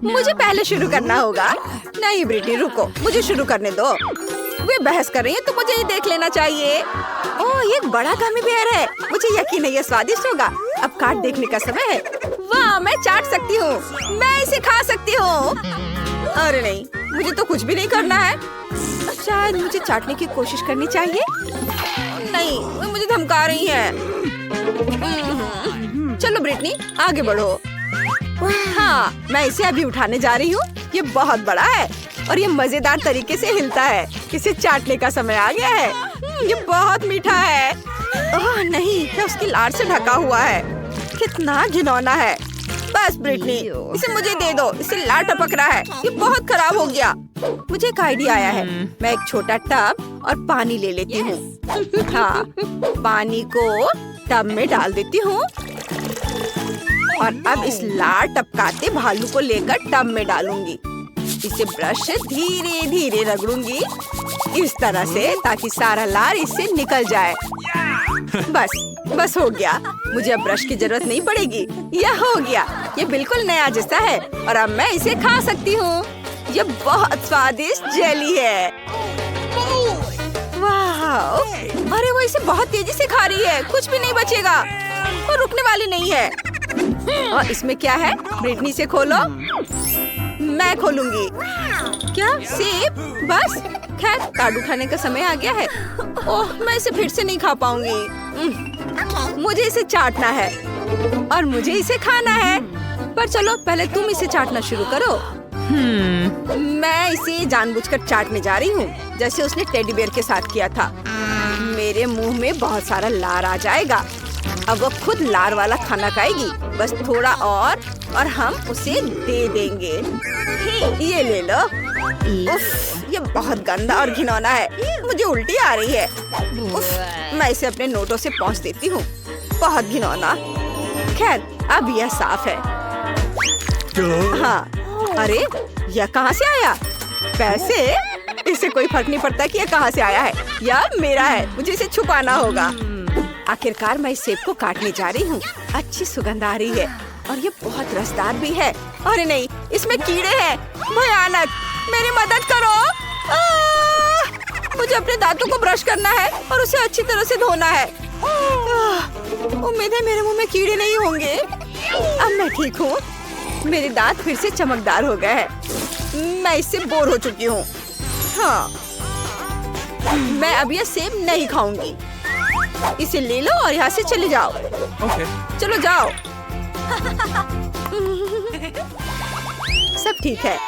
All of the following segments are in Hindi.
मुझे पहले शुरू करना होगा। नहीं ब्रिटनी रुको, मुझे शुरू करने दो। वे बहस कर रही है तो मुझे ये देख लेना चाहिए। ओह ये एक बड़ा गमी बेयर है, मुझे यकीन है ये स्वादिष्ट होगा। अब काट देखने का समय है। वाह मैं चाट सकती हूँ, मैं इसे खा सकती हूँ। अरे नहीं, मुझे तो कुछ भी नहीं करना है। शायद मुझे चाटने की कोशिश करनी चाहिए। नहीं वो मुझे धमका रही है। चलो ब्रिटनी आगे बढ़ो। हाँ मैं इसे अभी उठाने जा रही हूँ। ये बहुत बड़ा है और ये मजेदार तरीके से हिलता है। इसे चाटने का समय आ गया है। ये बहुत मीठा है। ओह नहीं, ये उसकी लार से ढका हुआ है। कितना घिनौना है। बस ब्रिटनी इसे मुझे दे दो, इसे लार टपक रहा है। ये बहुत खराब हो गया। मुझे एक आइडिया आया है। मैं एक छोटा टब और पानी ले लेती हूँ। हाँ पानी को टब में डाल देती हूँ और अब इस लार टपकाते भालू को लेकर टब में डालूंगी। इसे ब्रश से धीरे धीरे रगड़ूंगी इस तरह से ताकि सारा लार इससे निकल जाए। बस हो गया। मुझे अब ब्रश की जरूरत नहीं पड़ेगी। यह हो गया। ये बिल्कुल नया जैसा है और अब मैं इसे खा सकती हूँ। ये बहुत स्वादिष्ट जेली है। वाह! अरे वो इसे बहुत तेजी से खा रही है। कुछ भी नहीं बचेगा। वो रुकने वाली नहीं है। और इसमें क्या है? ब्रिटनी से खोलो। मैं खोलूंगी। क्या सेब? बस खैर कार्ड उठाने का समय आ गया है। ओह मैं इसे फिर से नहीं खा पाऊंगी। मुझे इसे चाटना है और मुझे इसे खाना है। पर चलो पहले तुम इसे चाटना शुरू करो। मैं इसे जानबूझकर चाटने जा रही हूँ जैसे उसने टेडी बेयर के साथ किया था। मेरे मुंह में बहुत सारा लार आ जाएगा। अब वो खुद लार वाला खाना खाएगी। बस थोड़ा और हम उसे दे देंगे। ये ले लो। उफ, ये बहुत गंदा और घिनौना है। मुझे उल्टी आ रही है। उफ, मैं इसे अपने नोटों से पोंछ देती हूँ। बहुत घिनौना। खैर अब यह साफ है। हाँ अरे यह कहाँ से आया? पैसे? इसे कोई फर्क नहीं पड़ता कि यह कहाँ से आया है। यह मेरा है, मुझे इसे छुपाना होगा। आखिरकार मैं इस सेब को काटने जा रही हूँ। अच्छी सुगंध आ रही है और ये बहुत रसदार भी है। अरे नहीं, इसमें कीड़े हैं। भयानक! मेरी मदद करो। मुझे अपने दांतों को ब्रश करना है और उसे अच्छी तरह से धोना है। उम्मीद है मेरे मुंह में कीड़े नहीं होंगे। अब मैं ठीक हूँ। मेरे दांत फिर से चमकदार हो गए हैं। मैं इससे बोर हो चुकी हूँ। हाँ मैं अब यह सेब नहीं खाऊंगी। इसे ले लो और यहाँ से चले जाओ। चलो जाओ। सब ठीक है।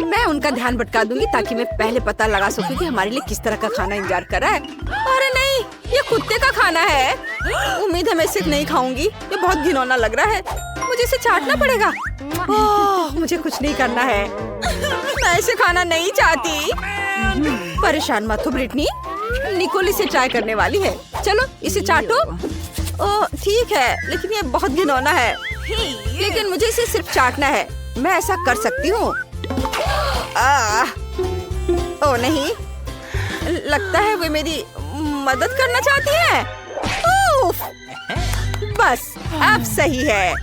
मैं उनका ध्यान भटका दूंगी ताकि मैं पहले पता लगा सकूं कि हमारे लिए किस तरह का खाना इंतजार कर रहा है। अरे नहीं, ये कुत्ते का खाना है। उम्मीद है मैं इसे नहीं खाऊंगी। ये बहुत घिनौना लग रहा है। मुझे इसे चाटना पड़ेगा। ओह, मुझे कुछ नहीं करना है। मैं इसे खाना नहीं चाहती। परेशान मत हो ब्रिटनी। निकोल इसे ट्राई करने वाली है। चलो इसे चाटो। ओह ठीक है, लेकिन ये बहुत घिनौना है। लेकिन मुझे इसे सिर्फ चाटना है। मैं ऐसा कर सकती हूँ। ओह नहीं, लगता है वो मेरी मदद करना चाहती है। बस अब सही है।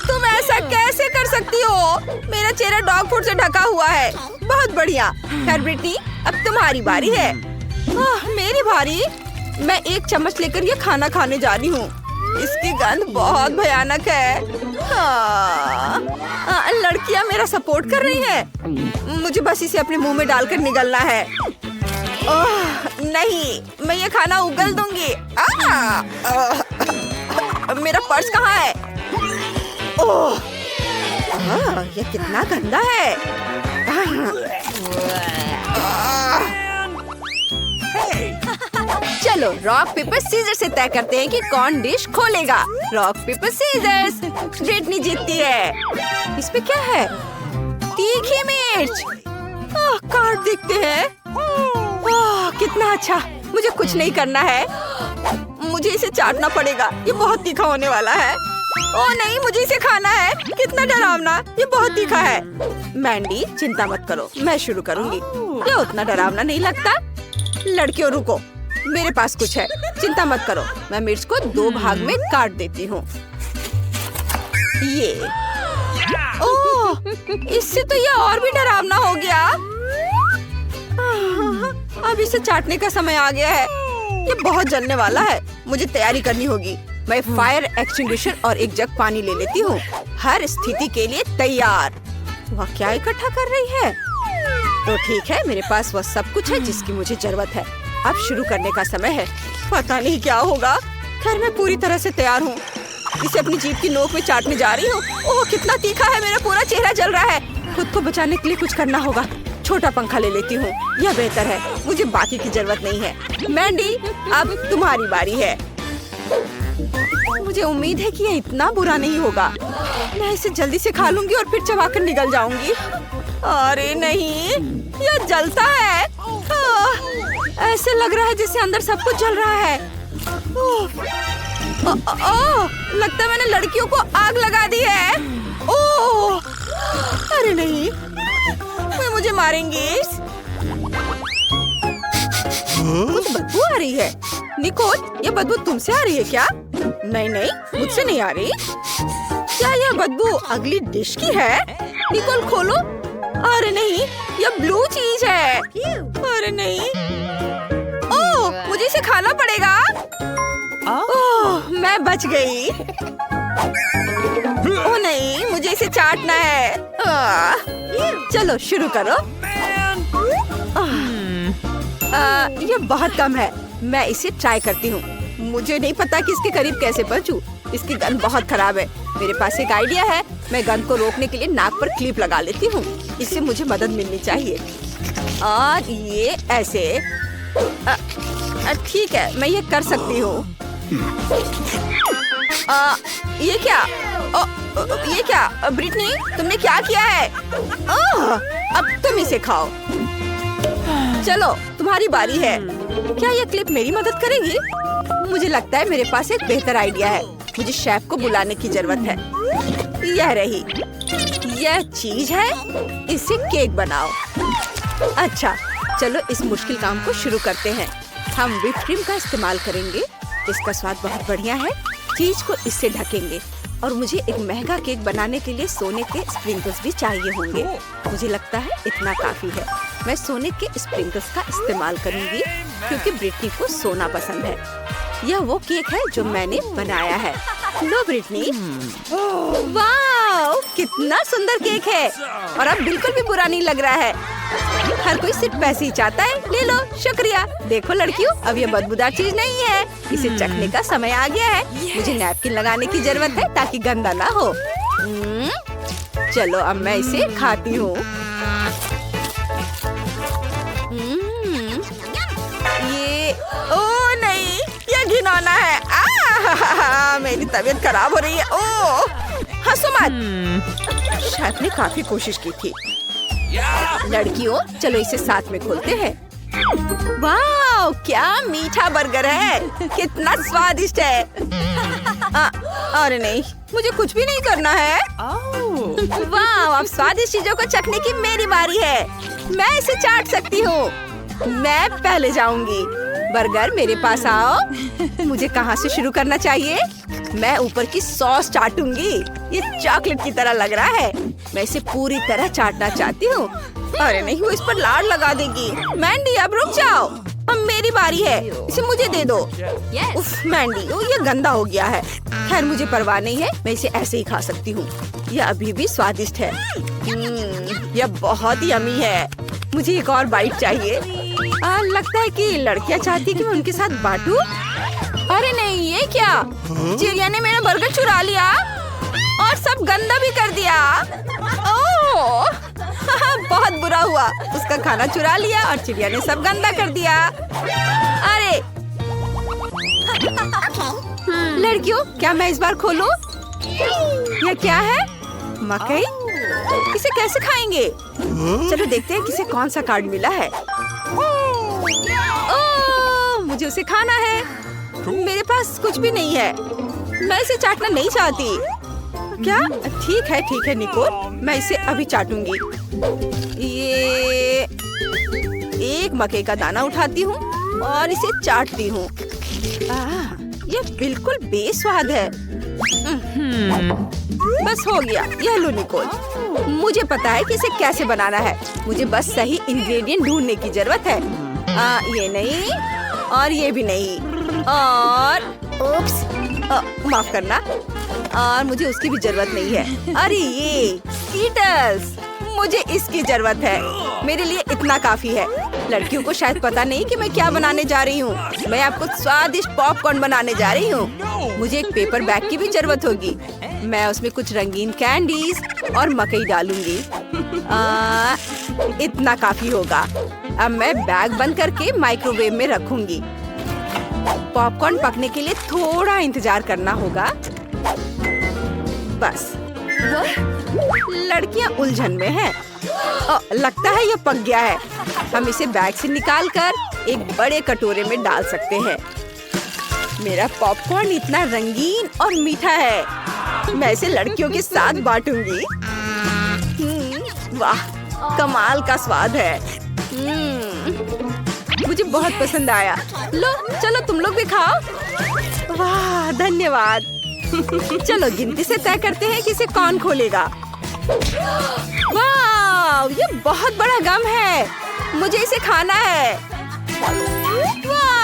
तुम ऐसा कैसे कर सकती हो? मेरा चेहरा डॉग फूड से ढका हुआ है। बहुत बढ़िया। खैर ब्रिटनी अब तुम्हारी बारी है। मेरी बारी? मैं एक चम्मच लेकर ये खाना खाने जा रही हूँ। इसकी गंध बहुत भयानक है। लड़कियाँ मेरा सपोर्ट कर रही हैं। मुझे बस इसे अपने मुंह में डालकर निगलना है। ओह नहीं, मैं ये खाना उगल दूंगी। मेरा पर्स कहाँ है? ओह ये कितना गंदा है। चलो रॉक पेपर सीजर से तय करते हैं कि कौन डिश खोलेगा। Rock paper seizures. ब्रिटनी जीतती है। इसमें क्या है? तीखी मिर्च। कार्ड देखते हैं। कितना अच्छा। मुझे कुछ नहीं करना है। मुझे इसे चाटना पड़ेगा। ये बहुत तीखा होने वाला है। ओह नहीं, मुझे इसे खाना है। कितना डरावना। ये बहुत तीखा है। मैंडी चिंता मत करो, मैं शुरू करूंगी। ये उतना डरावना नहीं लगता। लड़कियों रुको, मेरे पास कुछ है। चिंता मत करो, मैं मिर्च को 2 भाग में काट देती हूँ। ये ओह, इससे तो ये और भी डरावना हो गया। अब इसे चाटने का समय आ गया है। ये बहुत जलने वाला है, मुझे तैयारी करनी होगी। मैं फायर एक्सटिंग्विशर और एक जग पानी ले लेती हूँ। हर स्थिति के लिए तैयार। वह क्या इकट्ठा कर रही है? तो ठीक है, मेरे पास वह सब कुछ है जिसकी मुझे जरूरत है। अब शुरू करने का समय है। पता नहीं क्या होगा। खैर, मैं पूरी तरह से तैयार हूँ। इसे अपनी जीभ की नोक में चाटने जा रही हूँ। ओह, कितना तीखा है, मेरा पूरा चेहरा जल रहा है। खुद को बचाने के लिए कुछ करना होगा। छोटा पंखा ले लेती हूँ, यह बेहतर है। मुझे बाकी की जरूरत नहीं है। मैंडी, अब तुम्हारी बारी है। मुझे उम्मीद है कि यह इतना बुरा नहीं होगा। मैं इसे जल्दी से खा लूंगी और फिर चबाकर निगल जाऊंगी। अरे नहीं, यह जलता है। ऐसे लग रहा है जैसे अंदर सब कुछ जल रहा है। लगता है मैंने लड़कियों को आग लगा दी है। ओह, अरे नहीं, वे मुझे मारेंगी। कुछ बदबू आ रही है। निकोल, ये बदबू तुमसे आ रही है क्या? नहीं नहीं, मुझसे नहीं आ रही। क्या यह बदबू अगली डिश की है? निकोल खोलो। अरे नहीं, यह ब्लू चीज है। अरे नहीं, ओह, मुझे इसे खाना पड़ेगा। ओह, मैं बच गई। ओह नहीं, मुझे इसे चाटना है। चलो शुरू करो। ये बहुत कम है। मैं इसे ट्राई करती हूँ। मुझे नहीं पता कि इसके करीब कैसे पहुँचूं। इसकी गंध बहुत खराब है। मेरे पास एक आइडिया है। मैं गंध को रोकने के लिए नाक पर क्लिप लगा लेती हूँ। इससे मुझे मदद मिलनी चाहिए। और ये ऐसे। ठीक है, मैं ये कर सकती हूँ। ये क्या? ये क्या? ब्रिटनी, तुमने क्या किया है? अब तुम इसे खाओ। चलो, तुम्हारी बारी है। क्या ये क्लिप मेरी मदद करेगी? मुझे लगता है मेरे पास एक बेहतर आइडिया है। मुझे शेफ को बुलाने की जरूरत है। यह रही, यह चीज है। इससे केक बनाओ। अच्छा, चलो इस मुश्किल काम को शुरू करते हैं। हम व्हिप क्रीम का इस्तेमाल करेंगे। इसका स्वाद बहुत बढ़िया है। चीज को इससे ढकेंगे। और मुझे एक महंगा केक बनाने के लिए सोने के स्प्रिंकल्स भी चाहिए होंगे। मुझे लगता है इतना काफी है। मैं सोने के स्प्रिंकल्स का इस्तेमाल करूंगी क्योंकि ब्रिटनी को सोना पसंद है। यह वो केक है जो मैंने बनाया है। लो ब्रिटनी। वाह, कितना सुंदर केक है। और अब बिल्कुल भी बुरा नहीं लग रहा है। हर कोई सिर्फ पैसे ही चाहता है। ले लो, शुक्रिया। देखो लड़कियों, अब ये बदबूदार चीज नहीं है। इसे चखने का समय आ गया है। मुझे नैपकिन लगाने की जरूरत है ताकि गंदा ना हो। चलो, अब मैं इसे खाती हूँ। ये, ओ नहीं, ये घिनौना है। मेरी तबीयत खराब हो रही है। ओह, हंसो मत। शेफ ने काफी कोशिश की थी। लड़कियों, चलो इसे साथ में खोलते हैं। वाह, क्या मीठा बर्गर है। कितना स्वादिष्ट है। अरे नहीं, मुझे कुछ भी नहीं करना है। वाह, अब स्वादिष्ट चीजों को चखने की मेरी बारी है। मैं इसे चाट सकती हूँ। मैं पहले जाऊंगी। बर्गर, मेरे पास आओ। मुझे कहाँ से शुरू करना चाहिए? मैं ऊपर की सॉस चाटूंगी। ये चॉकलेट की तरह लग रहा है। मैं इसे पूरी तरह चाटना चाहती हूँ। अरे नहीं, वो इस पर लाड़ लगा देगी। मैंडी, अब रुक जाओ। अब मेरी बारी है। इसे मुझे दे दो। उफ, मैंडी, ये गंदा हो गया है। खैर, मुझे परवाह नहीं है। मैं इसे ऐसे ही खा सकती हूँ। यह अभी भी स्वादिष्ट है। यह बहुत यम्मी है। मुझे एक और बाइट चाहिए। लगता है कि लड़कियाँ चाहती है कि मैं उनके साथ बांटूं। अरे नहीं, ये क्या? चिड़िया ने मेरा बर्गर चुरा लिया और सब गंदा भी कर दिया। ओह, बहुत बुरा हुआ। उसका खाना चुरा लिया और चिड़िया ने सब गंदा कर दिया। अरे लड़कियों, क्या मैं इस बार खोलूं? यह क्या है? मकई? इसे कैसे खाएंगे? चलो देखते हैं किसे कौन सा कार्ड मिला है। ओह, मुझे उसे खाना है। मेरे पास कुछ भी नहीं है। मैं इसे चाटना नहीं चाहती। क्या? ठीक है निकोल, मैं इसे अभी चाटूंगी। ये एक मकई का दाना उठाती हूँ और इसे चाटती हूँ। ये बिल्कुल बेस्वाद है। बस हो गया। यह लो निकोल, मुझे पता है कि इसे कैसे बनाना है। मुझे बस सही इंग्रेडिएंट ढूंढने की जरूरत है। ये नहीं और ये भी नहीं और उप्स, माफ करना। और मुझे उसकी भी जरूरत नहीं है। अरे ये कीटल्स, मुझे इसकी जरूरत है। मेरे लिए इतना काफी है। लड़कियों को शायद पता नहीं कि मैं क्या बनाने जा रही हूँ। मैं आपको स्वादिष्ट पॉपकॉर्न बनाने जा रही हूँ। मुझे एक पेपर बैग की भी जरूरत होगी। मैं उसमें कुछ रंगीन कैंडीज और मकई डालूंगी। इतना काफी होगा। अब मैं बैग बंद करके माइक्रोवेव में रखूंगी। पॉपकॉर्न पकने के लिए थोड़ा इंतजार करना होगा। बस लड़कियां उलझन में हैं। लगता है ये पक गया है। हम इसे बैग से निकालकर एक बड़े कटोरे में डाल सकते हैं। मेरा पॉपकॉर्न इतना रंगीन और मीठा है। मैं इसे लड़कियों के साथ बांटूंगी। वाह, कमाल का स्वाद है। मुझे बहुत पसंद आया। लो चलो तुम लोग भी खाओ। वाह धन्यवाद। चलो गिनती से तय करते हैं कि इसे कौन खोलेगा। वाह, ये बहुत बड़ा गम है। मुझे इसे खाना है। वाह,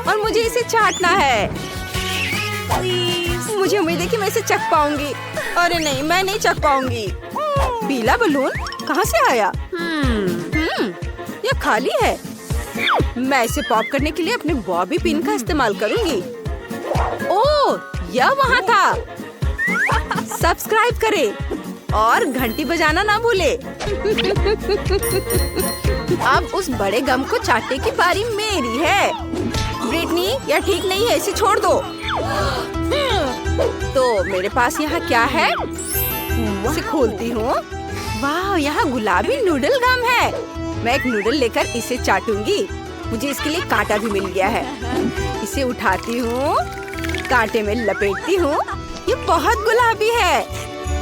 और मुझे इसे चाटना है। मुझे उम्मीद है कि मैं इसे चख पाऊंगी। अरे नहीं, मैं नहीं चख पाऊंगी। पीला बलून कहाँ से आया? यह खाली है। मैं इसे पॉप करने के लिए अपने बॉबी पिन का इस्तेमाल करूंगी। ओह, यह वहाँ था। सब्सक्राइब करें और घंटी बजाना ना भूले। अब उस बड़े गम को चाटने की बारी मेरी है। ब्रिटनी, यह ठीक नहीं है, इसे छोड़ दो। तो मेरे पास यहाँ क्या है? इसे खोलती हूँ। वाह, यहाँ गुलाबी नूडल गम है। मैं एक नूडल लेकर इसे चाटूंगी। मुझे इसके लिए कांटा भी मिल गया है। इसे उठाती हूँ, कांटे में लपेटती हूँ। ये बहुत गुलाबी है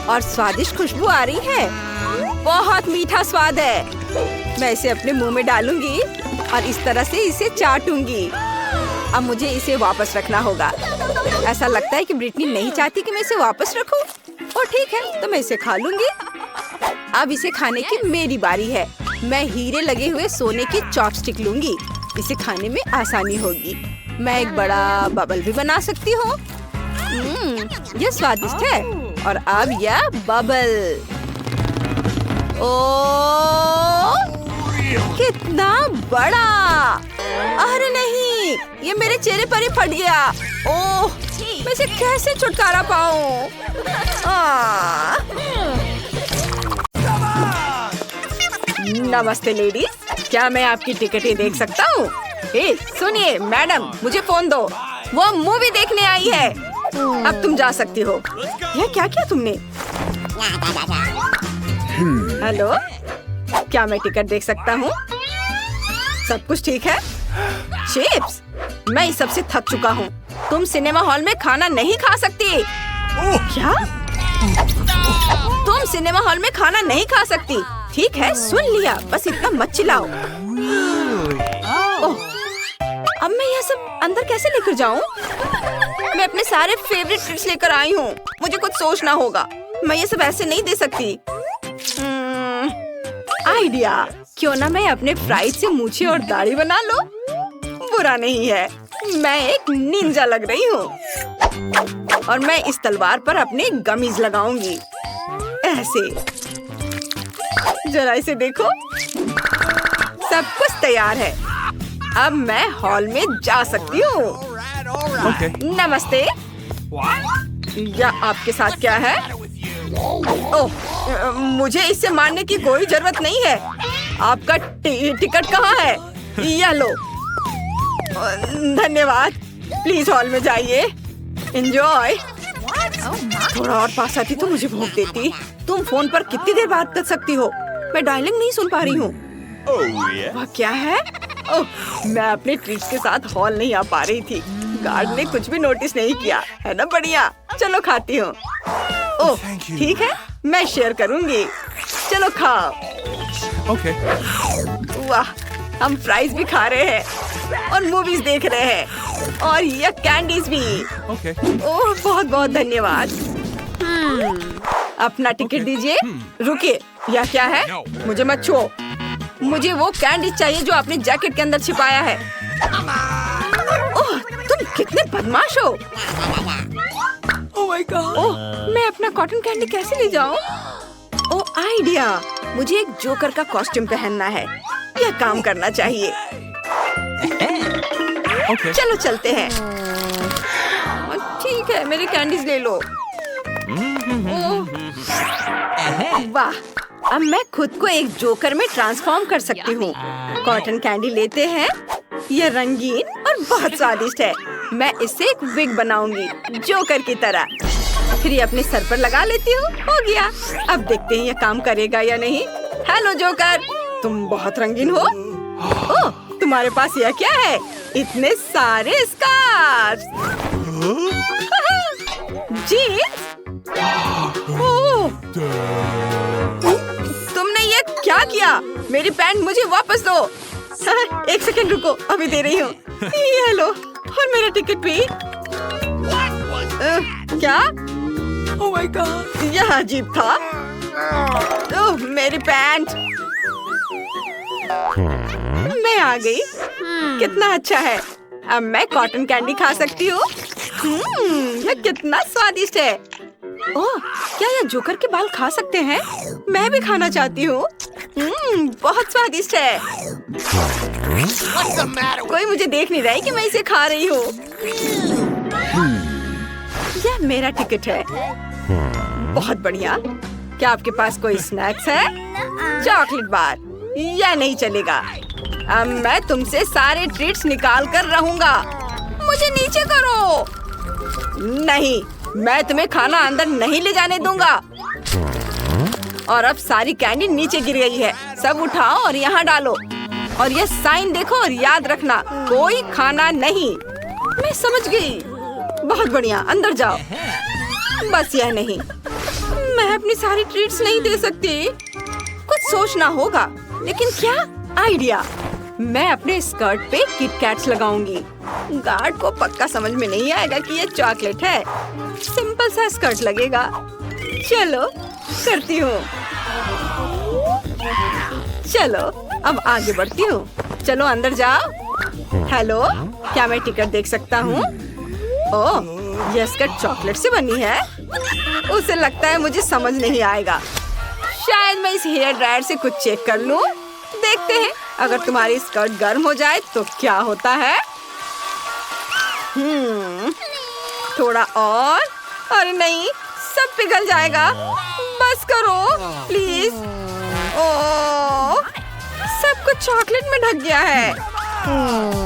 और स्वादिष्ट खुशबू आ रही है। बहुत मीठा स्वाद है। मैं इसे अपने मुंह में डालूंगी और इस तरह से इसे चाटूंगी। अब मुझे इसे वापस रखना होगा। ऐसा लगता है कि ब्रिटनी नहीं चाहती कि मैं इसे वापस रखूं। और ठीक है, तो मैं इसे खा लूंगी। अब इसे खाने की मेरी बारी है। मैं हीरे लगे हुए सोने की चॉपस्टिक लूंगी। इसे खाने में आसानी होगी। मैं एक बड़ा बबल भी बना सकती हूँ। यह स्वादिष्ट है। और अब यह बबल। ओह, कितना बड़ा! अरे नहीं, ये मेरे चेहरे पर ही फट गया। ओह, मैं इसे कैसे छुटकारा पाऊँ? नमस्ते लेडीज, क्या मैं आपकी टिकटें देख सकता हूँ? सुनिए मैडम, मुझे फोन दो। वो मूवी देखने आई है। अब तुम जा सकती हो। यह क्या किया तुमने? हेलो, क्या मैं टिकट देख सकता हूँ? सब कुछ ठीक है? चिप्स, मैं इस सब से थक चुका हूँ। तुम सिनेमा हॉल में खाना नहीं खा सकती। क्या? तुम सिनेमा हॉल में खाना नहीं खा सकती। ठीक है, सुन लिया, बस इतना मत चिल्लाओ। ओह, अब मैं यह सब अंदर कैसे लेकर जाऊँ? मैं अपने सारे फेवरेट ट्रीट्स लेकर आई हूँ। मुझे कुछ सोचना होगा। मैं ये सब ऐसे नहीं दे सकती। आइडिया, क्यों ना मैं अपने फ्राइज से मूछें और दाढ़ी बना लो। बुरा नहीं है, मैं एक निंजा लग रही हूँ। और मैं इस तलवार पर अपने गमीज लगाऊंगी। ऐसे, जरा इसे देखो, सब कुछ तैयार है। अब मैं हॉल में जा सकती हूँ। नमस्ते। या आपके साथ क्या है? ओह, मुझे इससे मारने की कोई जरूरत नहीं है। आपका टिकट कहाँ है? यह लो। धन्यवाद। प्लीज हॉल में जाइए। एंजॉय। थोड़ा और पास आती तो मुझे भूख देती। तुम फोन पर कितनी देर बात कर सकती हो? मैं डायलिंग नहीं सुन पा रही हूँ। वह क्या है? ओह, मैं अपने ट्रीट्स के साथ हॉल नहीं आ पा रही थी। गार्ड ने कुछ भी नोटिस नहीं किया, है ना? बढ़िया, चलो खाती हूँ। ओह, ठीक है, मैं शेयर करूँगी। चलो खाओ। वाह, हम फ्राइज भी खा रहे हैं और मूवीज देख रहे हैं। और ये कैंडीज भी। Okay. ओह बहुत बहुत धन्यवाद। अपना टिकट दीजिए। रुकिए, यह क्या है? मुझे मत छुओ। मुझे वो कैंडी चाहिए जो आपने जैकेट के अंदर छिपाया है। ओह, तुम कितने बदमाश हो। Oh my God. ओह, मैं अपना कॉटन कैंडी कैसे ले जाऊं? ओह आइडिया, मुझे एक जोकर का कॉस्ट्यूम पहनना है। यह काम करना चाहिए। Okay. चलो चलते हैं। ठीक है, मेरी कैंडीज ले लो। ओह, वाह, अब मैं खुद को एक जोकर में ट्रांसफॉर्म कर सकती हूँ। कॉटन कैंडी लेते हैं। यह रंगीन और बहुत स्वादिष्ट है। मैं इससे एक विग बनाऊंगी जोकर की तरह। फिर ये अपने सर पर लगा लेती हूँ। हो गया। अब देखते हैं यह काम करेगा या नहीं। हेलो जोकर, तुम बहुत रंगीन हो। ओह, तुम्हारे पास यह क्या है? इतने सारे स्कार्फ। जीन्स? ओह, तुमने ये क्या किया? मेरी पैंट मुझे वापस दो। एक सेकंड रुको, अभी दे रही हूँ। ये लो, और मेरा टिकट भी। क्या? Oh my God. यह अजीब था। ओह, मेरी पैंट। मैं आ गई। कितना अच्छा है। अब मैं कॉटन कैंडी खा सकती हूँ। यह कितना स्वादिष्ट है। ओह, क्या यह जोकर के बाल खा सकते हैं? मैं भी खाना चाहती हूँ। बहुत स्वादिष्ट है। कोई मुझे देख नहीं रहा है कि मैं इसे खा रही हूँ। यह मेरा टिकट है। बहुत बढ़िया। क्या आपके पास कोई स्नैक्स है? Chocolate bar. यह नहीं चलेगा। अब मैं तुमसे सारे ट्रीट्स निकाल कर रहूंगा। मुझे नीचे करो। नहीं, मैं तुम्हें खाना अंदर नहीं ले जाने दूंगा। और अब सारी कैंडी नीचे गिर गई है। सब उठाओ और यहाँ डालो। और यह साइन देखो और याद रखना, कोई खाना नहीं। मैं समझ गई। बहुत बढ़िया, अंदर जाओ। बस यह नहीं, मैं अपनी सारी ट्रीट्स नहीं दे सकती। कुछ सोचना होगा। लेकिन क्या? आइडिया। मैं अपने स्कर्ट पे किटकैट्स लगाऊंगी। गार्ड को पक्का समझ में नहीं आएगा कि ये चॉकलेट है। सिंपल सा स्कर्ट लगेगा। चलो करती हूँ। चलो अब आगे बढ़ती हूँ। चलो अंदर जाओ। हेलो, क्या मैं टिकट देख सकता हूँ? ओह, यह स्कर्ट चॉकलेट से बनी है। उसे लगता है मुझे समझ नहीं आएगा। शायद मैं इस हेयर ड्रायर से कुछ चेक कर लूं। देखते हैं, अगर तुम्हारी स्कर्ट गर्म हो जाए तो क्या होता है। थोड़ा और। अरे नहीं, सब पिघल जाएगा। बस करो प्लीज। ओह, सब कुछ चॉकलेट में ढक गया है।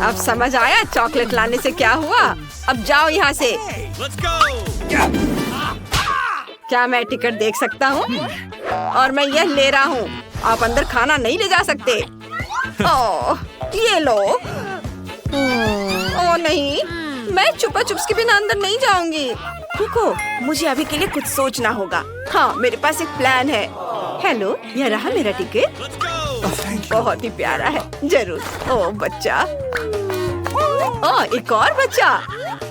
अब समझ आया चॉकलेट लाने से क्या हुआ। अब जाओ यहाँ से। Let's go. क्या मैं टिकट देख सकता हूँ? और मैं यह ले रहा हूँ। आप अंदर खाना नहीं ले जा सकते। ओह, ये लो। ओह नहीं, मैं छुपा चुप्स के बिना अंदर नहीं जाऊंगी। रुको, मुझे अभी के लिए कुछ सोचना होगा। हाँ, मेरे पास एक प्लान है। हेलो, यह रहा मेरा टिकट। Let's go. बहुत ही प्यारा है। जरूर। ओह बच्चा। ओह, एक और बच्चा।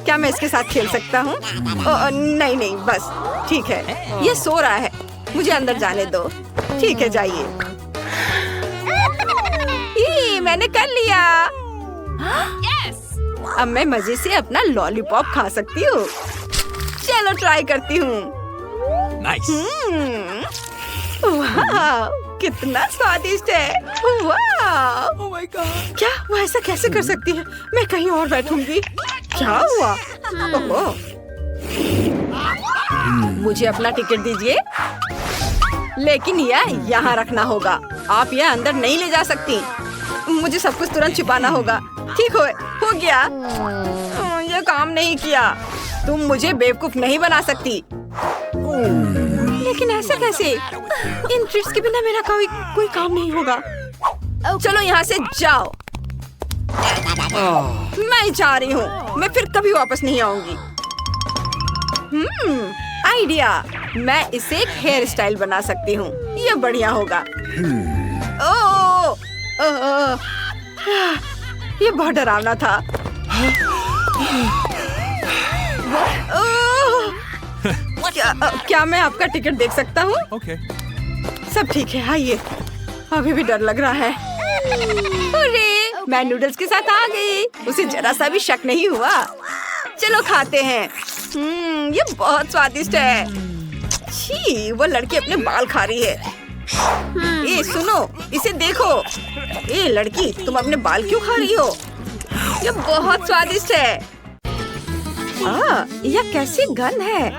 क्या मैं इसके साथ खेल सकता हूँ? नहीं नहीं, बस ठीक है। ये सो रहा है। मुझे अंदर जाने दो। ठीक है, जाइए। मैंने कर लिया। अब मैं मजे से अपना लॉलीपॉप खा सकती हूँ। चलो ट्राई करती हूँ। Nice. वाह, कितना स्वादिष्ट है। वाह, Oh my God. क्या वो ऐसा कैसे कर सकती है? मैं कहीं और बैठूंगी। क्या हुआ? ओह, मुझे अपना टिकट दीजिए। लेकिन यह यहाँ रखना होगा। आप यह अंदर नहीं ले जा सकती। मुझे सब कुछ तुरंत छिपाना होगा। ठीक हो गया। यह काम नहीं किया। तुम मुझे बेवकूफ नहीं बना सकती। लेकिन ऐसा कैसे? इन ट्रीट्स के बिना मेरा कोई काम नहीं होगा। चलो यहाँ से जाओ। मैं जा रही हूँ। मैं फिर कभी वापस नहीं आऊंगी। आइडिया। मैं इसे एक हेयर स्टाइल बना सकती हूँ। ये बढ़िया होगा। ओह, ये बहुत डरावना था। क्या मैं आपका टिकट देख सकता हूँ? Okay. सब ठीक है, आइए। अभी भी डर लग रहा है। अरे, मैं नूडल्स के साथ आ गई। उसे जरा सा भी शक नहीं हुआ। चलो खाते हैं। ये बहुत स्वादिष्ट है। छी, वो लड़की अपने बाल खा रही है। ए सुनो, इसे देखो। ए लड़की, तुम अपने बाल क्यों खा रही हो? ये बहुत स्वादिष्ट है। यह कैसी गंध है?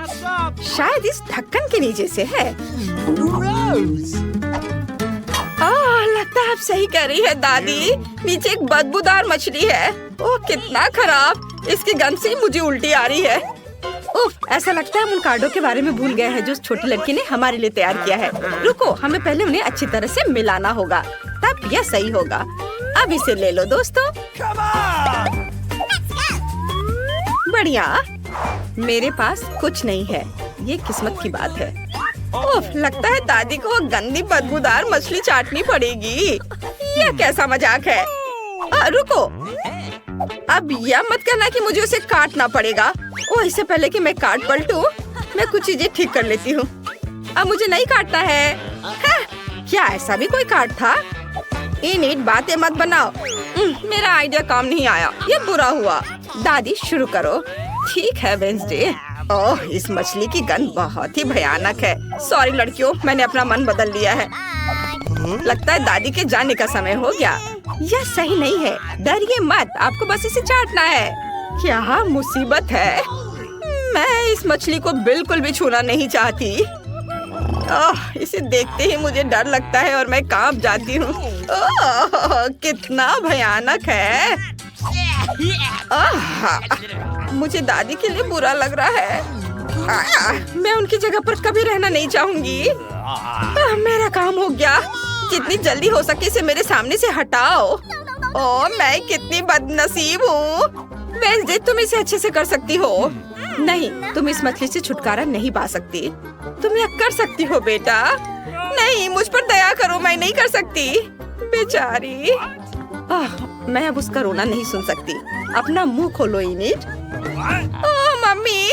शायद इस ढक्कन के नीचे से है। लगता है आप सही कह रही है दादी। नीचे एक बदबूदार मछली है। ओह कितना खराब। इसकी गंध से मुझे उल्टी आ रही है। उफ, ऐसा लगता है हम उन कार्डों के बारे में भूल गए हैं जो उस छोटी लड़की ने हमारे लिए तैयार किया है। रुको, हमें पहले उन्हें अच्छी तरह से मिलाना होगा, तब यह सही होगा। अब इसे ले लो दोस्तों। बढ़िया। मेरे पास कुछ नहीं है। ये किस्मत की बात है। उफ, लगता है दादी को गंदी बदबूदार मछली चाटनी पड़ेगी। यह कैसा मजाक है? रुको, अब यह मत करना कि मुझे उसे काटना पड़ेगा। ओह, इससे पहले कि मैं काट पलटूं, मैं कुछ चीजें ठीक कर लेती हूँ। अब मुझे नहीं काटना है। क्या ऐसा भी कोई काट था? इन बातें मत बनाओ। मेरा आइडिया काम नहीं आया। ये बुरा हुआ। दादी शुरू करो। ठीक है वेंसडे। ओह, इस मछली की गंध बहुत ही भयानक है। सॉरी लड़कियों, मैंने अपना मन बदल लिया है। लगता है दादी के जाने का समय हो गया। यह सही नहीं है। डरिए मत, आपको बस इसे चाटना है। क्या मुसीबत है। मैं इस मछली को बिल्कुल भी छूना नहीं चाहती। इसे देखते ही मुझे डर लगता है और मैं कांप जाती हूँ। कितना भयानक है। मुझे दादी के लिए बुरा लग रहा है। मैं उनकी जगह पर कभी रहना नहीं चाहूंगी। मेरा काम हो गया। जितनी जल्दी हो सके इसे मेरे सामने से हटाओ। ओह, मैं कितनी बदनसीब हूँ। वेंसडे, तुम इसे अच्छे से कर सकती हो। नहीं, तुम इस मछली से छुटकारा नहीं पा सकती। तुम यह कर सकती हो बेटा। नहीं, मुझ पर दया करो, मैं नहीं कर सकती। बेचारी। मैं अब उसका रोना नहीं सुन सकती। अपना मुंह खोलो इनिट। ओह मम्मी,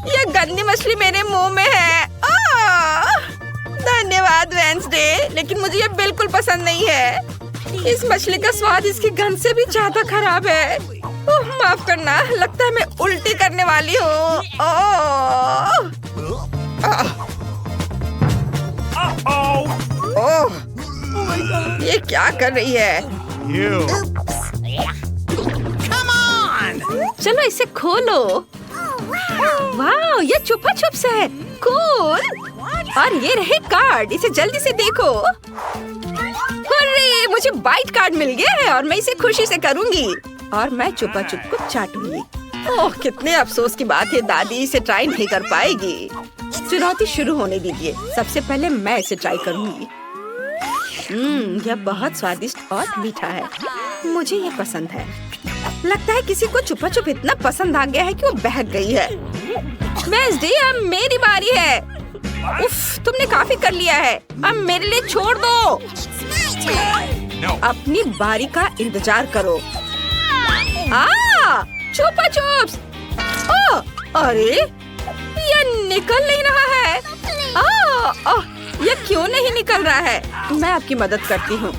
यह गंदी मछली मेरे मुंह में है। धन्यवाद वेंसडे, लेकिन मुझे ये बिल्कुल पसंद नहीं है। इस मछली का स्वाद इसकी गंध से भी ज्यादा खराब है। ओह, माफ करना, लगता है मैं उल्टी करने वाली हूँ। ओह, ये क्या कर रही है? चलो इसे खोलो। वाह, ये छुपा छुप से है। कूल। और ये रहे कार्ड, इसे जल्दी से देखो। अरे, मुझे बाइट कार्ड मिल गया है और मैं इसे खुशी से करूंगी। और मैं छुपा छुप को चाटूंगी। ओह, कितने अफसोस की बात है, दादी इसे ट्राई नहीं कर पाएगी। चुनौती शुरू होने दीजिए। सबसे पहले मैं इसे ट्राई करूंगी। यह बहुत स्वादिष्ट और मीठा है। मुझे ये पसंद है। लगता है किसी को छुपा छुप इतना पसंद आ गया है कि वो बहक गई है। वेंसडे, अब मेरी बारी है। उफ, तुमने काफी कर लिया है। अब मेरे लिए छोड़ दो। अपनी बारी का इंतजार करो। छुपा छुप्स। अरे, यह निकल नहीं रहा है। यह क्यों नहीं निकल रहा है? मैं आपकी मदद करती हूँ।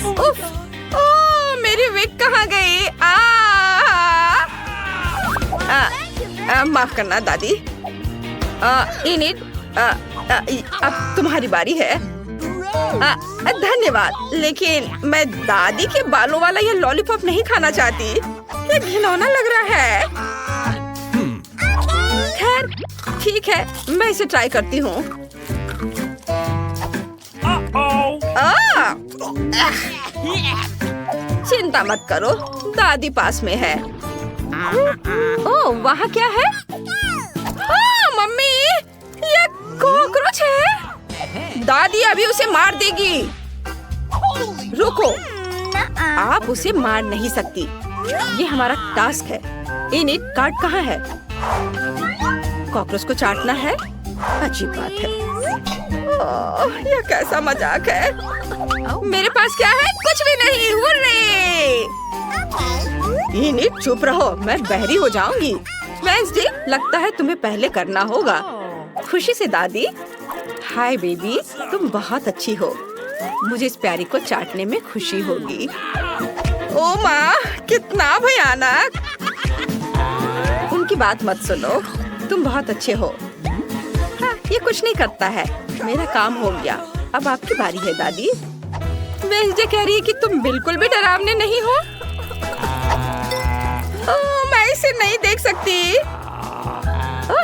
उफ, मेरी विग कहाँ गई? माफ करना दादी। इनिट, अब तुम्हारी बारी है। धन्यवाद, लेकिन मैं दादी के बालों वाला ये लॉलीपॉप नहीं खाना चाहती। ये घिनौना लग रहा है। खैर, ठीक है, मैं इसे ट्राई करती हूँ। चिंता मत करो, दादी पास में है। ओह, वहाँ क्या है? मम्मी, ये कॉकरोच है। दादी अभी उसे मार देगी। रुको, आप उसे मार नहीं सकती। ये हमारा टास्क है। इनिट, कार्ड कहाँ है? कॉकरोच को चाटना है? अजीब बात है। यह कैसा मजाक है? मेरे पास क्या है? कुछ भी नहीं। हुर्रे! इनिट चुप रहो, मैं बहरी हो जाऊंगी। वेंसडे, लगता है तुम्हें पहले करना होगा। खुशी से दादी। हाय बेबी, तुम बहुत अच्छी हो। मुझे इस प्यारी को चाटने में खुशी होगी। ओ माँ, कितना भयानक। उनकी बात मत सुनो, तुम बहुत अच्छे हो। हाँ, ये कुछ नहीं करता है। मेरा काम हो गया, अब आपकी बारी है दादी। वेंसडे कह रही है कि तुम बिल्कुल भी डरावने नहीं हो। मैं इसे नहीं देख सकती।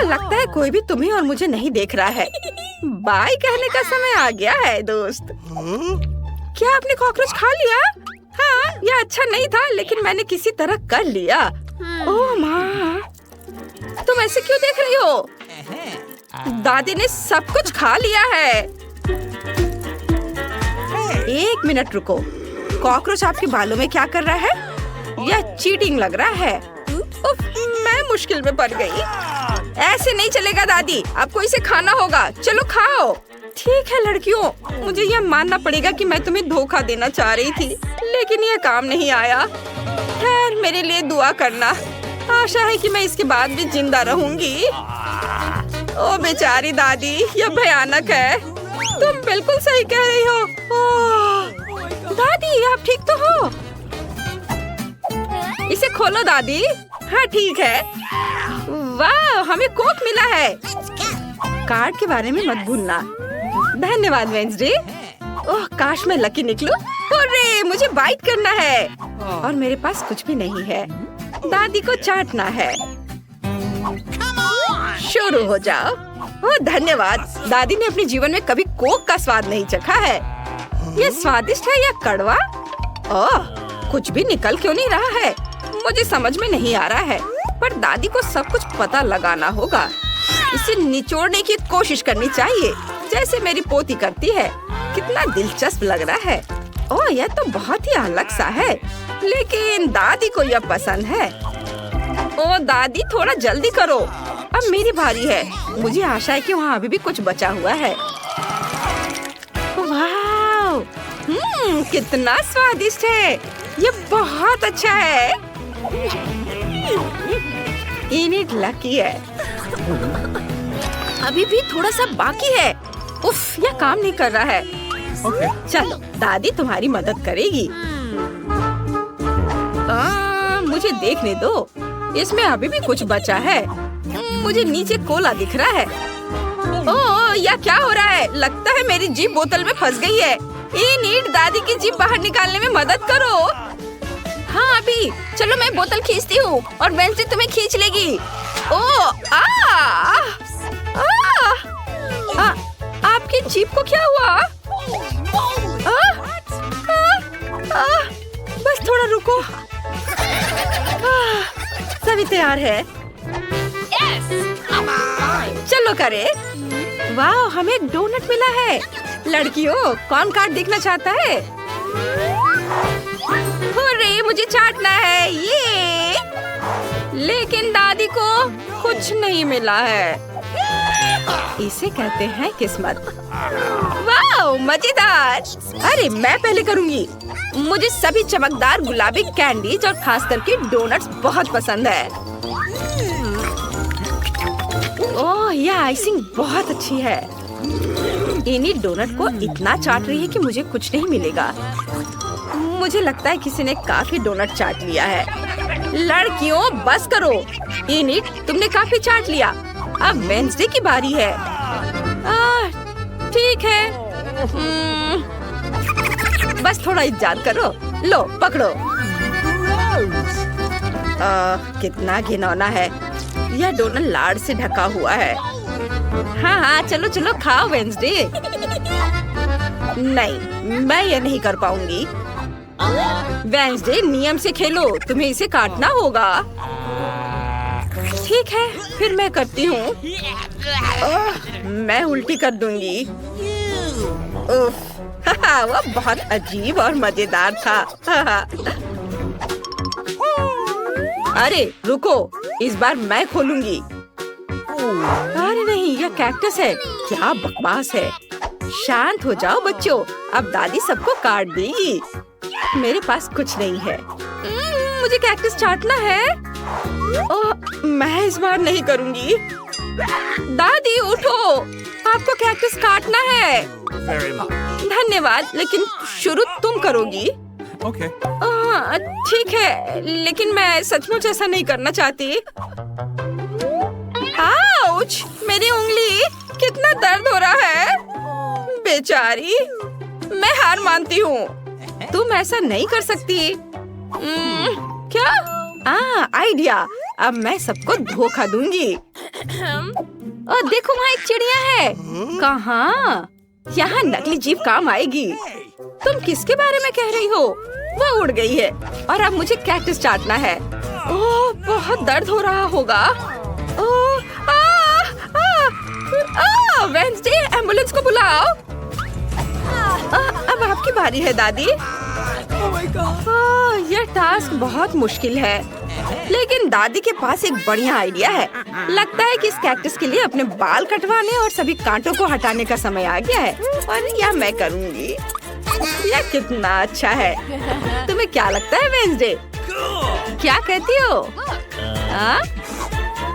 लगता है कोई भी तुम्हें और मुझे नहीं देख रहा है। बाय कहने का समय आ गया है दोस्त। क्या आपने कॉकरोच खा लिया? हाँ, यह अच्छा नहीं था, लेकिन मैंने किसी तरह कर लिया। ओह माँ, तुम ऐसे क्यों देख रही हो? दादी ने सब कुछ खा लिया है। एक मिनट रुको, कॉकरोच आपके बालों में क्या कर रहा है? यह चीटिंग लग रहा है। उफ, मैं मुश्किल में पड़ गई। ऐसे नहीं चलेगा दादी, आपको इसे खाना होगा। चलो खाओ। ठीक है लड़कियों, मुझे यह मानना पड़ेगा कि मैं तुम्हें धोखा देना चाह रही थी, लेकिन यह काम नहीं आया। खैर, मेरे लिए दुआ करना। आशा है कि मैं इसके बाद भी जिंदा रहूंगी। ओ बेचारी दादी, यह भयानक है। तुम बिल्कुल सही कह रही हो। दादी, आप ठीक तो हो? इसे खोलो दादी। हाँ ठीक है। वाह, हमें कोक मिला है। कार्ड के बारे में मत भूलना। धन्यवाद वेंसडे। ओह, काश मैं लकी निकलूं। अरे, मुझे बाइट करना है और मेरे पास कुछ भी नहीं है। दादी को चाटना है। शुरू हो जाओ। ओह धन्यवाद। दादी ने अपने जीवन में कभी कोक का स्वाद नहीं चखा है। ये स्वादिष्ट है या कड़वा? ओह, कुछ भी निकल क्यों नहीं रहा है? मुझे समझ में नहीं आ रहा है, पर दादी को सब कुछ पता लगाना होगा। इसे निचोड़ने की कोशिश करनी चाहिए, जैसे मेरी पोती करती है। कितना दिलचस्प लग रहा है। ओह, यह तो बहुत ही अलग सा है, लेकिन दादी को यह पसंद है। ओह दादी, थोड़ा जल्दी करो, अब मेरी बारी है। मुझे आशा है कि वहाँ अभी भी कुछ बचा हुआ है। वाह, कितना स्वादिष्ट है। ये बहुत अच्छा है। इनिट लकी है। अभी भी थोड़ा सा बाकी है। उफ, यह काम नहीं कर रहा है। चलो, दादी तुम्हारी मदद करेगी। मुझे देखने दो, इसमें अभी भी कुछ बचा है। मुझे नीचे कोला दिख रहा है। ओह, यह क्या हो रहा है? लगता है मेरी जीभ बोतल में फंस गई है। इनिट, दादी की जीभ बाहर निकालने में मदद करो। हाँ अभी, चलो मैं बोतल खींचती हूँ और वेंसडे तुम्हें खींच लेगी। ओह, आपकी जीभ को क्या हुआ? बस थोड़ा रुको। सभी तैयार है? चलो करे। वाह, हमें एक डोनट मिला है। लड़कियों, कौन कार्ड देखना चाहता है? अरे, मुझे चाटना है ये। लेकिन दादी को कुछ नहीं मिला है। इसे कहते हैं किस्मत। वाह, मजेदार। अरे, मैं पहले करूंगी। मुझे सभी चमकदार गुलाबी कैंडीज और खास करके डोनट्स बहुत पसंद है। ओह, यह आइसिंग बहुत अच्छी है। इनिट डोनट को इतना चाट रही है कि मुझे कुछ नहीं मिलेगा। मुझे लगता है किसी ने काफी डोनट चाट लिया है। लड़कियों, बस करो। इनिट, तुमने काफी चाट लिया। अब वेंसडे की बारी है। ठीक है। बस थोड़ा इंतजार करो। लो, पकड़ो। कितना घिनौना है। यह डोनट लाड़ से ढका हुआ है। हाँ हाँ, चलो चलो खाओ वेंसडे। नहीं, मैं ये नहीं कर पाऊंगी। वेंसडे, नियम से खेलो, तुम्हें इसे काटना होगा। ठीक है, फिर मैं करती हूँ। मैं उल्टी कर दूंगी। वह बहुत अजीब और मजेदार था। अरे रुको, इस बार मैं खोलूंगी। अरे नहीं, यह कैक्टस है। क्या बकवास है। शांत हो जाओ बच्चों, अब दादी सबको काट देगी। मेरे पास कुछ नहीं है। मुझे कैक्टस चाटना है। ओह, मैं इस बार नहीं करूंगी। दादी उठो, आपको कैक्टस काटना है। Very much. धन्यवाद, लेकिन शुरू तुम करोगी। Okay. ठीक है, लेकिन मैं सचमुच ऐसा नहीं करना चाहती। आउच! मेरी उंगली, कितना दर्द हो रहा है। बेचारी, मैं हार मानती हूँ। तुम ऐसा नहीं कर सकती। क्या? आइडिया। अब मैं सबको धोखा दूंगी। देखो, वहाँ एक चिड़िया है। कहाँ? यहाँ नकली जीप काम आएगी। तुम किसके बारे में कह रही हो? वो उड़ गई है और अब मुझे कैक्टस चाटना है। ओह, बहुत दर्द हो रहा होगा। ओह, वेंसडे, एम्बुलेंस को बुलाओ। अब आपकी बारी है दादी। Oh my God. यह टास्क बहुत मुश्किल है, लेकिन दादी के पास एक बढ़िया आइडिया है। लगता है कि इस कैक्टस के लिए अपने बाल कटवाने और सभी कांटों को हटाने का समय आ गया है और यह मैं करूंगी। यह कितना अच्छा है। तुम्हें क्या लगता है वेंसडे? क्या कहती हो?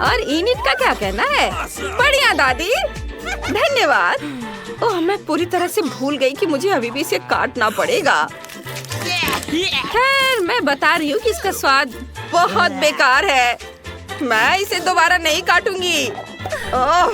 और इनिट का क्या कहना है? बढ़िया दादी, धन्यवाद। ओह, मैं पूरी तरह से भूल गई कि मुझे अभी भी इसे काटना पड़ेगा। खैर, मैं बता रही हूँ कि इसका स्वाद बहुत बेकार है। मैं इसे दोबारा नहीं काटूंगी। ओह,